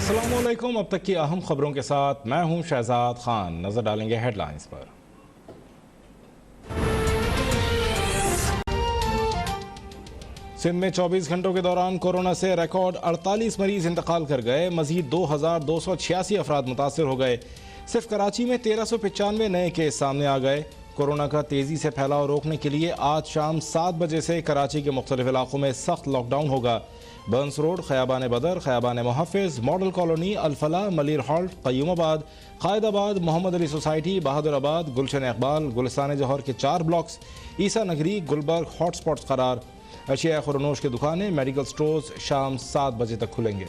अस्सलामुअलैकुम। अब तक की अहम खबरों के साथ मैं हूं शहजाद खान। नजर डालेंगे हेडलाइंस पर। सिंध में 24 घंटों के दौरान कोरोना से रिकॉर्ड 48 मरीज इंतकाल कर गए। मजीद 2286 अफराद मुतासर हो गए। सिर्फ कराची में 1395 नए केस सामने आ गए। कोरोना का तेजी से फैलाव रोकने के लिए आज शाम 7 बजे से कराची के मुख्तलिफ इलाकों में सख्त लॉकडाउन होगा। Burns road, Khayaban Badar, Khayaban Muhafiz, model colony, Alfalah, Malir halt, Qayyumabad, Qaidabad, Mohammad Ali society, Bahadurabad, Gulshan Iqbal, Gulistan Jauhar के 4 ब्लॉक्स, ईसा नगरी, गुलबर्ग हॉटस्पॉट्स करार। अशिया खुरनोश की दुकानें, मेडिकल स्टोर्स शाम 7 बजे तक खुलेंगे।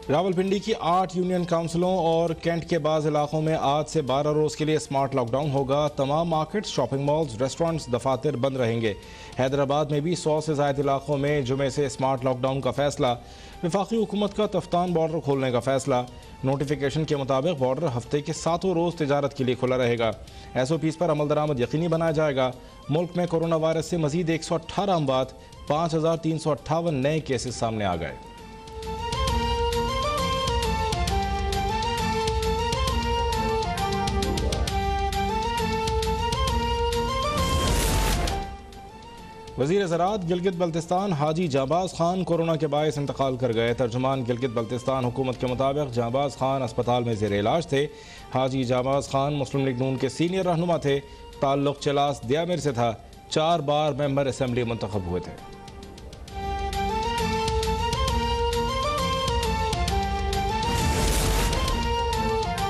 रावलपिंडी की 8 यूनियन काउंसिलों और कैंट के बाज़ इलाकों में आज से 12 रोज़ के लिए स्मार्ट लॉकडाउन होगा। तमाम मार्केट्स, शॉपिंग मॉल्स, रेस्टोरेंट्स, दफातर बंद रहेंगे। हैदराबाद में भी 100 से ज़ायद इलाकों में जुमे से स्मार्ट लॉकडाउन का फैसला। वफाकी हुकूमत का तफ्तान बॉर्डर खोलने का फैसला। नोटिफिकेशन के मुताबिक बॉर्डर हफ्ते के 7 रोज़ तिजारत के लिए खुला रहेगा। SOPs पर अमल दरामद यकीनी बनाया जाएगा। मुल्क में कोरोना वायरस से मजीद 118 अमवात, 5358 नए केसेस सामने आ गए। वज़ीर ज़राअत गिलगित बल्तिस्तान हाजी जाबाज खान कोरोना के बायस इंतकाल कर गए। तर्जुमान गिलगित बल्तिस्तान हुकूमत के मुताबिक जाबाज खान अस्पताल में ज़ेर इलाज थे। हाजी जाबाज खान मुस्लिम लीग नून के सीनियर रहनुमा थे। ताल्लुक चलास दियामिर से था। 4 बार मेंबर असम्बली मुंतखब हुए थे।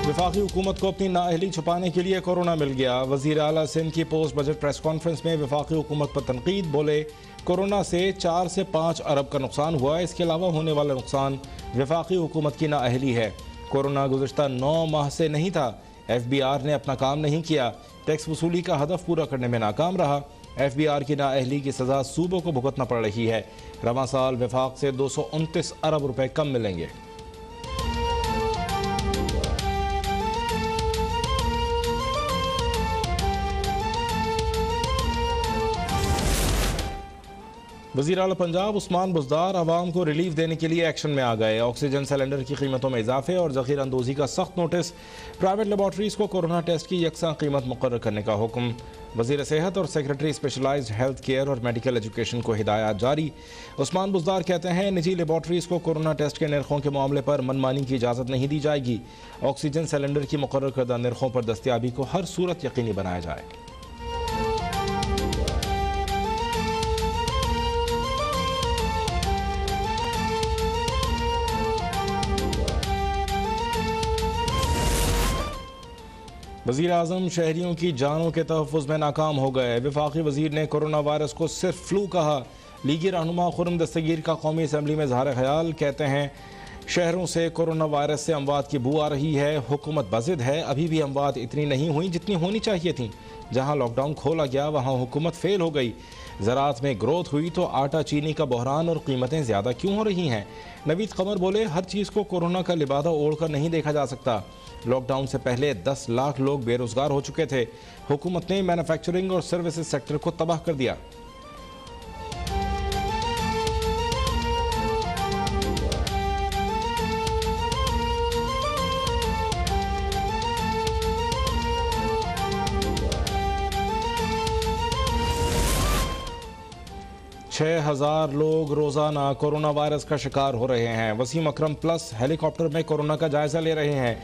वफाकी हुकूमत को अपनी नाअहली छुपाने के लिए कोरोना मिल गया। वज़ीर आला सिंध की पोस्ट बजट प्रेस कॉन्फ्रेंस में वफाकी हुकूमत पर तनकीद। बोले, कोरोना से 4 से 5 अरब का नुकसान हुआ। इसके अलावा होने वाला नुकसान वफाकी हुकूमत की नाअहली है। कोरोना गुज़श्ता 9 माह से नहीं था। FBR ने अपना काम नहीं किया। टैक्स वसूली का हदफ पूरा करने में नाकाम रहा। FBR की नाअहली की सज़ा सूबों को भुगतना पड़ रही है। रवां साल वफाक से 229 अरब रुपए कम मिलेंगे। वज़ीर आला पंजाब उस्मान बुज़दार आवाम को रिलीफ देने के लिए एक्शन में आ गए। ऑक्सीजन सिलेंडर की कीमतों में इजाफे और ज़ख़ीरा अंदोज़ी का सख्त नोटिस। प्राइवेट लेबॉर्ट्रीज़ को कोरोना टेस्ट की यकसा कीमत मुकर्रर करने का हुक्म। वज़ीर सेहत और सेक्रेटरी स्पेशलाइज्ड हेल्थ केयर और मेडिकल एजुकेशन को हिदायत जारी। उस्मान बुज़दार कहते हैं, निजी लेबॉर्ट्रीज़ को कोरोना टेस्ट के निर्खों के मामले पर मनमानी की इजाज़त नहीं दी जाएगी। ऑक्सीजन सिलेंडर की मुकर्रर करदा निर्खों पर दस्तियाबी को हर सूरत यकीनी बनाया जाए। वज़ीर आज़म शहरियों की जानों के तहफ़्फ़ुज़ में नाकाम हो गए। वफाकी वज़ीर ने कोरोना वायरस को सिर्फ फ्लू कहा। लीगी रहनुमा खुर्रम दस्तगीर का कौमी असम्बली में इज़हार ख्याल। कहते हैं, शहरों से कोरोना वायरस से अमवात की बू आ रही है। हुकूमत बज़िद है। अभी भी अमवात इतनी नहीं हुई जितनी होनी चाहिए थी। जहाँ लॉकडाउन खोला गया वहाँ हुकूमत फेल हो गई। ज़राअत में ग्रोथ हुई तो आटा चीनी का बहरान और कीमतें ज़्यादा क्यों हो रही हैं? नवीद कमर बोले, हर चीज़ को कोरोना का लिबादा ओढ़ कर नहीं देखा जा सकता। लॉकडाउन से पहले 10 लाख लोग बेरोजगार हो चुके थे। हुकूमत ने मैन्युफैक्चरिंग और सर्विसेज सेक्टर को तबाह कर दिया। छः 1000 लोग रोजाना कोरोना वायरस का शिकार हो रहे हैं। वसीम अकरम प्लस हेलीकॉप्टर में कोरोना का जायजा ले रहे हैं।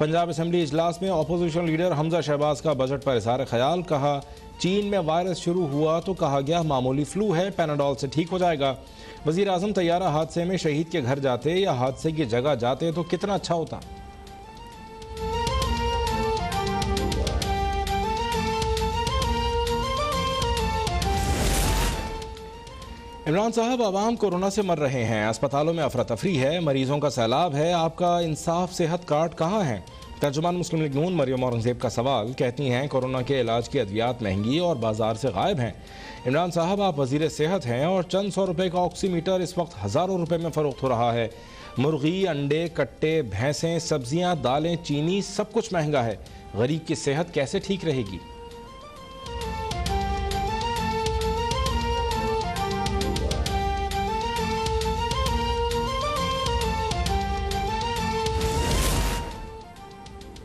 पंजाब असम्बली इजलास में अपोजिशन लीडर हमजा शहबाज का बजट पर इज़हार ख्याल। कहा, चीन में वायरस शुरू हुआ तो कहा गया मामूली फ्लू है, पैनाडोल से ठीक हो जाएगा। वज़ीर आज़म तैयारा हादसे में शहीद के घर जाते या हादसे की जगह जाते तो कितना अच्छा होता। इमरान साहब, आवाम कोरोना से मर रहे हैं। अस्पतालों में अफरा तफरी है। मरीजों का सैलाब है। आपका इंसाफ सेहत कार्ड कहाँ है? तर्जुमान मुस्लिम लीग नून मरियम औरंगजेब का सवाल, कहती हैं कोरोना के इलाज की अद्वियात महंगी और बाजार से गायब हैं। इमरान साहब, आप वजीर सेहत हैं और चंद सौ रुपए का ऑक्सीमीटर इस वक्त हज़ारों रुपए में फ़रोख्त हो रहा है। मुर्गी, अंडे, कट्टे, भैंसें, सब्जियां, दालें, चीनी, सब कुछ महंगा है। गरीब की सेहत कैसे ठीक रहेगी?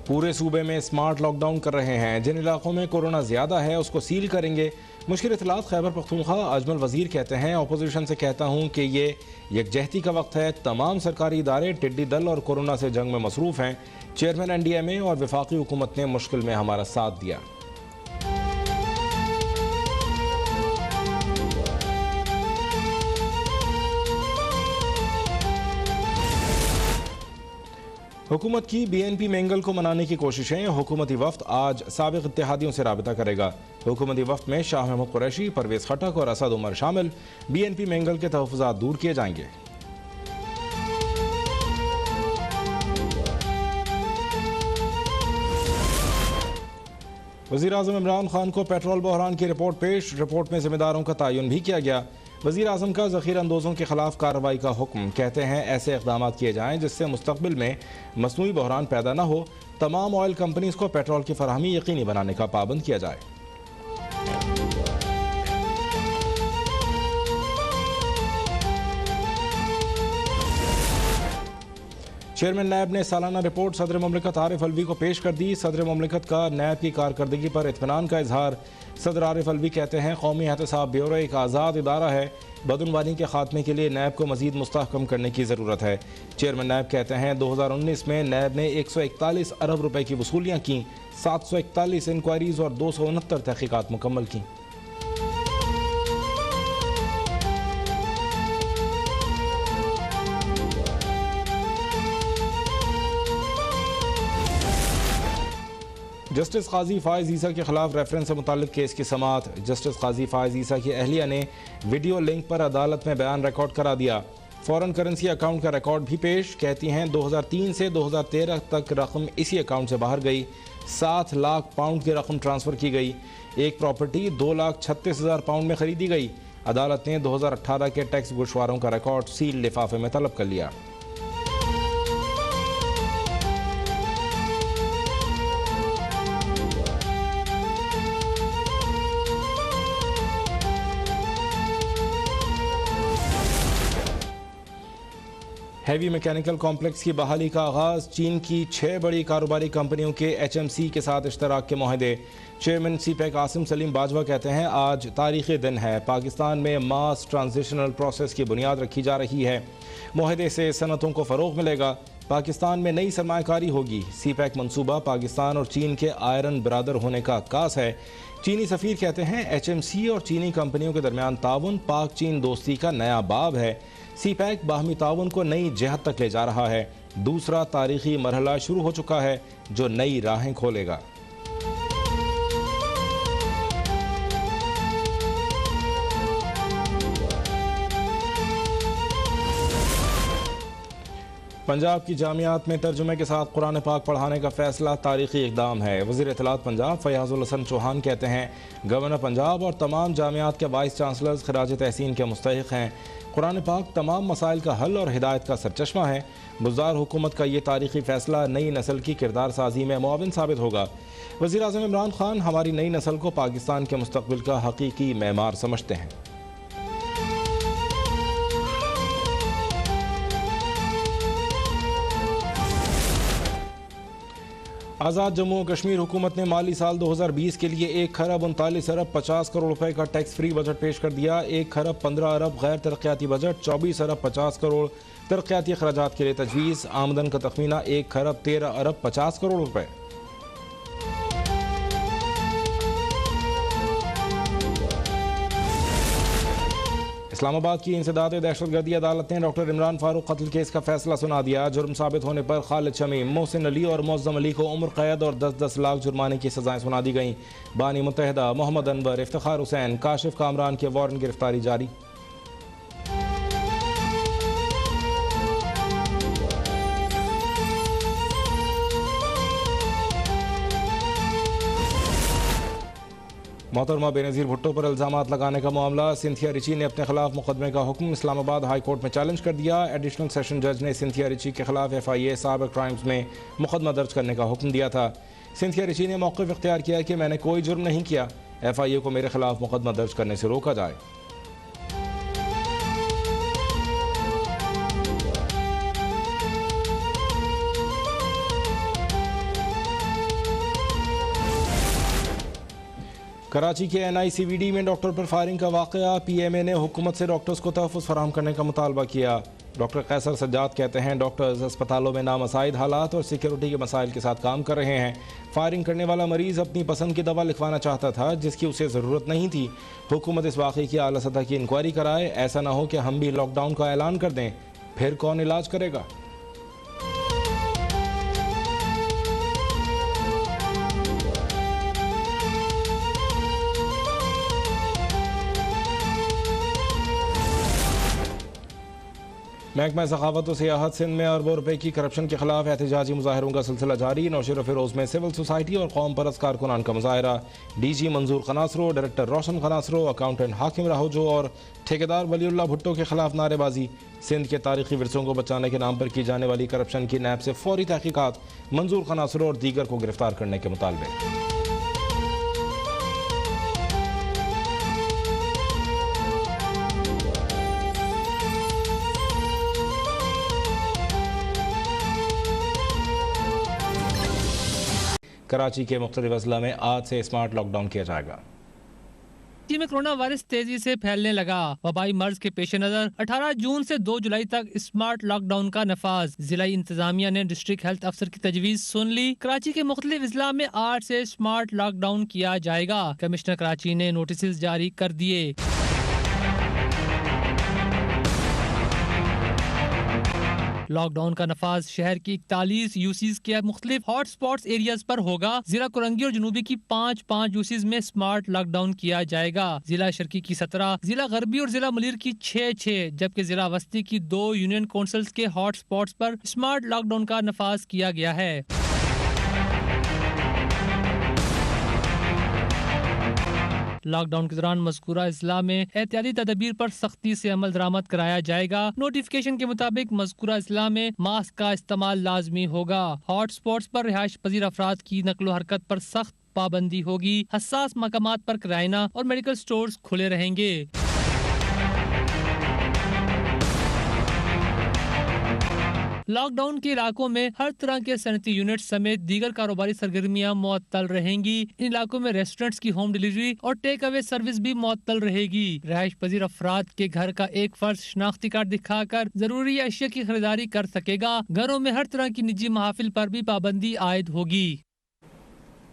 पूरे सूबे में स्मार्ट लॉकडाउन कर रहे हैं। जिन इलाकों में कोरोना ज़्यादा है उसको सील करेंगे। मुश्किल इत्तलात खैबर पख्तूनख्वा अजमल वजीर कहते हैं, अपोजिशन से कहता हूँ कि ये यकजहती का वक्त है। तमाम सरकारी इदारे टिड्डी दल और कोरोना से जंग में मसरूफ़ हैं। चेयरमैन NDMA और वफाकी हुकूमत ने मुश्किल में हमारा साथ दिया। हुकूमत की BNP मैंगल को मनाने की कोशिशें। हुकूमती वफ्द आज साबिक इत्तेहादियों से राबिता करेगा। हुकूमती वफ्द में शाह महमूद कुरैशी, परवेज़ खटक और असद उमर शामिल। BNP मैंगल के तहफ़्फ़ुज़ात दूर किए जाएंगे। वज़ीर आज़म इमरान खान को पेट्रोल बहरान की रिपोर्ट पेश। रिपोर्ट में जिम्मेदारों का तयन भी किया गया। वज़ीर आज़म का ज़ख़ीरा अंदोज़ों के खिलाफ कार्रवाई का हुक्म। कहते हैं ऐसे इक़दाम किए जाएँ जिससे मुस्तक़बिल में मसनूई बहरान पैदा न हो। तमाम ऑयल कंपनीज़ को पेट्रोल की फराहमी यकीनी बनाने का पाबंद किया जाए। चेयरमैन नैब ने सालाना रिपोर्ट सदर ममलिकत आरिफ अलवी को पेश कर दी। सदर ममलिकत का नैब की कारकर्दगी पर इत्मीनान का इजहार। सदर आरिफ अलवी कहते हैं, कौमी एहतसाब ब्यूरो एक आज़ाद इदारा है। बदउनवानी के खात्मे के लिए नैब को मज़ीद मुस्तहकम करने की ज़रूरत है। चेयरमैन नैब कहते हैं 2019 में नैब ने 141 अरब रुपए की वसूलियाँ की, 741 इंक्वायरीज़ और 269 तहक़ीक़ात मुकम्मल की। जस्टिस काजी फ़ाइज़ ईसा के खिलाफ रेफरेंस से मुताल्लिक़ केस की समाअत। जस्टिस काजी फ़ाइज़ ईसा की अहलिया ने वीडियो लिंक पर अदालत में बयान रिकॉर्ड करा दिया। फ़ॉरेन करेंसी अकाउंट का रिकॉर्ड भी पेश। कहती हैं 2003 से 2013 तक रकम इसी अकाउंट से बाहर गई। 7 लाख पाउंड की रकम ट्रांसफ़र की गई। एक प्रॉपर्टी 2,36,000 पाउंड में ख़रीदी गई। अदालत ने 2018 के टैक्स गोशवारों का रिकॉर्ड सील लिफाफे में तलब कर लिया। हैवी मैकेनिकल कॉम्प्लेक्स की बहाली का आगाज़। चीन की 6 बड़ी कारोबारी कंपनियों के HMC के साथ इश्तराक के मुआहदे। चेयरमैन CPEC आसिम सलीम बाजवा कहते हैं, आज तारीख़ी दिन है। पाकिस्तान में मास ट्रांजिशनल प्रोसेस की बुनियाद रखी जा रही है। मुआहदे से सनतों को फ़रोग़ मिलेगा। पाकिस्तान में नई सरमायाकारी होगी। CPEC मनसूबा पाकिस्तान और चीन के आयरन बरादर होने का अक्कास है। चीनी सफ़ीर कहते हैं HMC और चीनी कंपनियों के दरमियान ताउन पाक चीन दोस्ती का नया बाब है। CPEC बाहमी ताउन को नई जहत तक ले जा रहा है। दूसरा तारीख़ी मरहला शुरू हो चुका है जो नई राहें खोलेगा। पंजाब की जामियात में तर्जुमे के साथ कुरान पाक पढ़ाने का फैसला तारीख़ी इक़दाम है। वज़ीर इत्तलात पंजाब फ़याज़ुल हसन चौहान कहते हैं, गवर्नर पंजाब और तमाम जामियात के वाइस चांसलर्स खिराज तहसीन के मुस्तहिक़ हैं। कुरान पाक तमाम मसाइल का हल और हिदायत का सरचश्मा है। बुज़दार हुकूमत का ये तारीख़ी फ़ैसला नई नस्ल की किरदार साजी में मुआविन साबित होगा। वज़ीर आज़म इमरान खान हमारी नई नस्ल को पाकिस्तान के मुस्तक़बिल का हकीकी मेमार समझते हैं। आज़ाद जम्मू और कश्मीर हुकूमत ने माली साल 2020 के लिए 1 खरब 39 अरब 50 करोड़ रुपए का टैक्स फ्री बजट पेश कर दिया। 1 खरब 15 अरब गैर तरक्याती बजट, 24 अरब 50 करोड़ तरक्याती अखराजात के लिए तजवीज़। आमदन का तखमीना 1 खरब 13 अरब 50 करोड़ रुपए। इस्लामाबाद की इंसदाद दहशतगर्दी अदालत ने डॉक्टर इमरान फारूक कत्ल केस का फैसला सुना दिया। जुर्म साबित होने पर खालिद शमीम, मोहसिन अली और मोअज़्ज़म अली को उम्र कैद और 10-10 लाख जुर्माने की सजाएं सुना दी गईं। बानी मुत्तहिदा, मोहम्मद अनवर, इफ्तिखार हुसैन, काशिफ कामरान के वारंट गिरफ्तारी जारी। मोहतरमा बेनज़ीर भुट्टो पर इल्ज़ामात लगाने का मामला, सिंथिया रिची ने अपने खिलाफ मुकदमे का हुक्म इस्लामाबाद हाई कोर्ट में चैलेंज कर दिया। एडिशनल सेशन जज ने सिंथिया रिची के खिलाफ FIA साइबर क्राइम्स में मुकदमा दर्ज करने का हुक्म दिया था। सिंथिया रिची ने मौक़िफ़ इख्तियार किया कि मैंने कोई जुर्म नहीं किया, FIA को मेरे खिलाफ मुकदमा दर्ज करने से रोका जाए। कराची के NICVD में डॉक्टर पर फायरिंग का वाक़या, PMA ने हुकूमत से डॉक्टर्स को तहफ़्फ़ुज़ फराहम करने का मुतालबा किया। डॉक्टर कैसर सज्जाद कहते हैं डॉक्टर्स अस्पतालों में नामसाइद हालात और सिक्योरिटी के मसाइल के साथ काम कर रहे हैं। फायरिंग करने वाला मरीज़ अपनी पसंद की दवा लिखवाना चाहता था जिसकी उसे ज़रूरत नहीं थी। हुकूमत इस वाक़े की आला सतह की इंक्वायरी कराए, ऐसा ना हो कि हम भी लॉकडाउन का ऐलान कर दें, फिर कौन इलाज करेगा। महकमा सखावत और सियाहत सिंध में अरबों रुपए की करप्शन के खिलाफ एहतजाजी मुजाहरों का सिलसिला जारी। नौशेरा फिरोज में सिविल सोसाइटी और कौम परस्त कारकुनान का मुजाहरा। DG मंजूर खनासरो, डायरेक्टर रोशन खनासरो, अकाउंटेंट हाकिम राहोजो और ठेकेदार वलीउल्लाह भुट्टो के खिलाफ नारेबाजी। सिंध के तारीखी विरसों को बचाने के नाम पर की जाने वाली करप्शन की नैब से फौरी तहकीकात, मंजूर खनासरो और दीगर को गिरफ्तार करने के मुतालबे। कराची के मुख्तलिफ अजला में आज से स्मार्ट लॉकडाउन किया जाएगा। में कोरोना वायरस तेजी से फैलने लगा। वबाई मर्ज के पेश नजर 18 जून से 2 जुलाई तक स्मार्ट लॉकडाउन का नफाज। जिला इंतजामिया ने डिस्ट्रिक्ट हेल्थ अफसर की तजवीज सुन ली। कराची के मुख्तलिफ अजला में आज से स्मार्ट लॉकडाउन किया जाएगा। कमिश्नर कराची ने नोटिस जारी कर दिए। लॉकडाउन का नफाज शहर की 41 यूसीज के मुख्तलिफ हॉट स्पॉट्स एरियाज पर होगा। जिला कुरंगी और जनूबी की 5 यूसीज में स्मार्ट लॉकडाउन किया जाएगा। जिला शर्की की 17, जिला गरबी और जिला मुलीर की 6, जबकि जिला वस्ती की 2 यूनियन काउंसिल्स के हॉट स्पॉट्स पर स्मार्ट लॉकडाउन का नफाज किया गया है। लॉकडाउन के दौरान मज़कूरा इस्ला में एहतियाती तदबीर पर सख्ती से अमल दरामद कराया जाएगा। नोटिफिकेशन के मुताबिक मज़कूरा इस्ला में मास्क का इस्तेमाल लाजमी होगा। हॉट स्पॉट्स पर रिहाइश पजीर अफराद की नकलो हरकत पर सख्त पाबंदी होगी। हसास मकामात पर किरायना और मेडिकल स्टोर्स खुले रहेंगे। लॉकडाउन के इलाकों में हर तरह के सनती यूनिट समेत दीगर कारोबारी सरगर्मियां मुअत्तल रहेंगी। इन इलाकों में रेस्टोरेंट्स की होम डिलीवरी और टेक अवे सर्विस भी मुअत्तल रहेगी। रिहाइश पजीर अफराद के घर का एक फर्द शनाख्ती कार्ड दिखाकर जरूरी अशिया की खरीदारी कर सकेगा। घरों में हर तरह की निजी महफिल पर भी पाबंदी आयद होगी।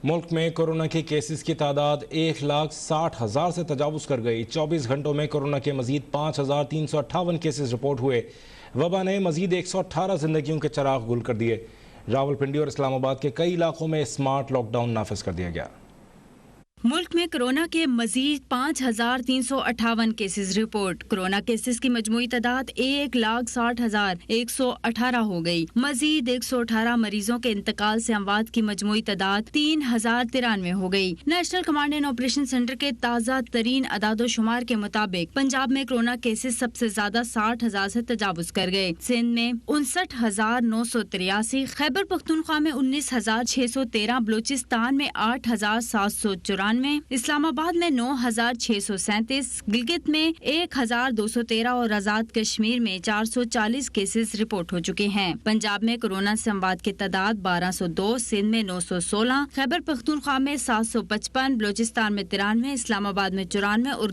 मुल्क में कोरोना के केसेस की तादाद 1,60,000 से तजावुज़ कर गई। 24 घंटों में कोरोना के मजीद 5,358 केसेस रिपोर्ट हुए। वबा ने मजीद 118 जिंदगियों के चराग गुल कर दिए। रावलपिंडी और इस्लामाबाद के कई इलाकों में स्मार्ट लॉकडाउन नाफिज कर दिया गया। मुल्क में कोरोना के मजीद 5,358 केसेस रिपोर्ट। कोरोना केसेस की मजमूई तादाद 1,60,118 हो गई। मजीद 118 मरीजों के इंतकाल से अमवात की मजमूई तादाद 3,093 हो गई। National command and operation centre के ताज़ा तरीन अदादोशुमार के मुताबिक पंजाब में कोरोना केसेस सबसे ज्यादा 60,000 से तजावुज कर गए। सिंध में 59,983, खैबर पख्तूनख्वा में 19,613, बलूचिस्तान में 8,794, इस्लामाबाद में 9,637, गिलगित में 1,213 और आजाद कश्मीर में 440 केसेस रिपोर्ट हो चुके हैं। पंजाब में कोरोना से अमवात की तादाद 1,202, सिंध में 916, खैबर पख्तूनख्वा में 755, बलूचिस्तान में 93, इस्लामाबाद में 94 और